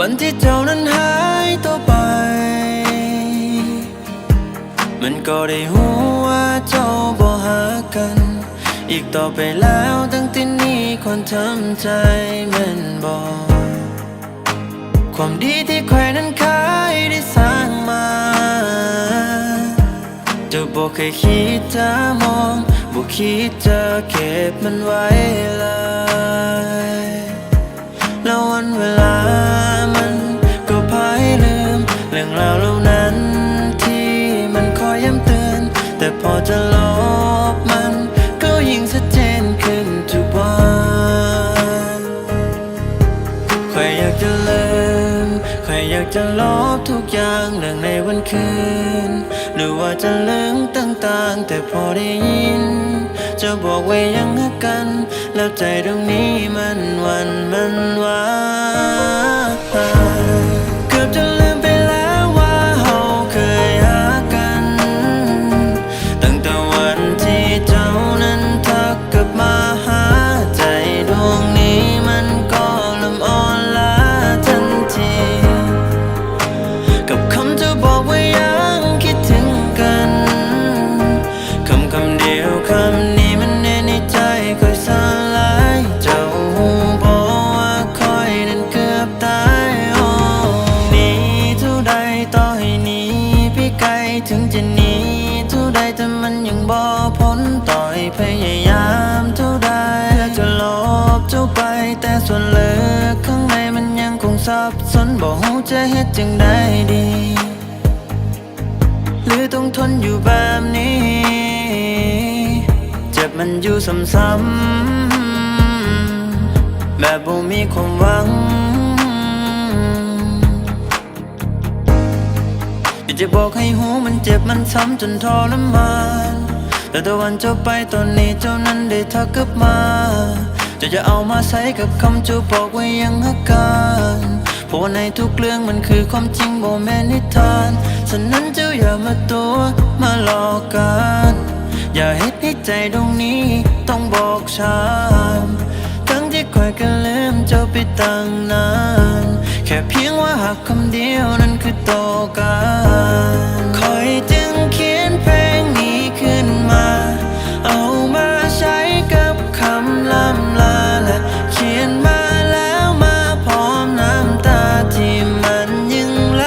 วันที่เจ้านั้นหายตัวไปมันก็ได้หูว่าเจ้าบ่หากันอีกต่อไปแล้วตั้งแต่นี้คนทำใจแม่นบ่ความดีที่ใครนั้นเคยได้สร้างมาเจ้าบ่เคยคิดจะมองบ่คิดจะเก็บมันไว้เลยแล้ววันเวลามันก็พายลืมเรื่องราวเหล่านั้นที่มันคอยย้ำเตือนแต่พอจะลบมันก็ยิ่งชัดเจนขึ้นทุกวันใครอยากจะลืมใครอยากจะลบทุกอย่างเรื่องในวันคืนหรือว่าจะลืมต่างๆแต่พอได้ยินจะบอกไว้ยังรักกันแล้วใจตรงนี้มันหวั่นมันไหวเกือบจะลืมไปแล้วว่าเราเคยหากันตั้งแต่วันที่เจ้านั้นทักกลับมาหาใจดวงนี้มันก็เริ่มอ่อนล้าทันทีกับคำจะบอกว่ายังคิดถึงกันคำเดียวคำนี้มันแน่ในใจคอยสลายเจ้าหูบอกว่าคอยนั้นเกือบตายหนีเท่าใดต่อให้หนีพี่ไกลถึงจะหนีเท่าใดแต่มันยังบ่พ้นต่อยพยายามเท่าใดเพื่อจะลบเจ้าไปแต่ส่วนลึกข้างในมันยังคงสับสนบอกหูจะเฮ็ดจังได้ดีหรือต้องทนอยู่แบบนี้เจ็บมันอยู่ซ้ำๆแบบบ่มีความหวังอยากจะบอกให้หูมันเจ็บมันซ้ำจนทรมานแต่ตะวันเจ้าไปตอนนี้เจ้านั้นได้ทักกลับมาจะเอามาใช้กับคำจะบอกไว้ยังรักกันเพราะในทุกเรื่องมันคือความจริงบ่แม่นนิทานฉะนั้นเจ้าอย่ามาตัวมาหลอกกันอย่าเฮ็ดให้ใจตรงนี้ต้องบอกช้ำทั้งที่คอยกันลืมเจ้าไปตั้งนานแค่เพียงว่าหักคำเดียวนั้นคือโตกันคอยจึงเขียนเพลงนี้ขึ้นมาเอามาใช้กับคำล่ำลาและเขียนมาแล้วมาพร้อมน้ำตาที่มันยังไหล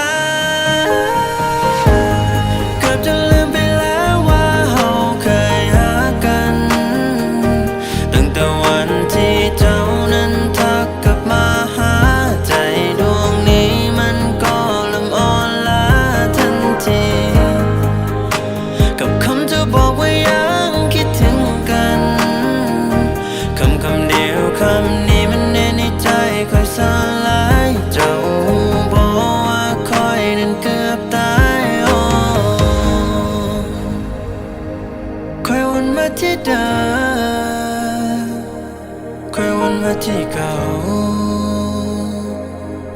เกือบจะลืมไปแล้วว่าเราเคยหากันตั้งแต่วันที่เจ้านั้นทักกลับมาหาใจดวงนี้มันก็เริ่มอ่อนล้าทันทีกับคำจะบอกว่ายังคิดถึงกันคำเดียวคำนี้มันแน่ในใจคอยสลายเจ้าบอกว่าคอยนั้นเกือบตายคอยวนมาที่เดิมคอยวนมาที่เก่า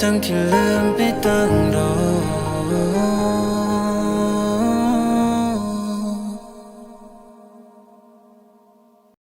ทั้งที่ลืมไปตั้งโดน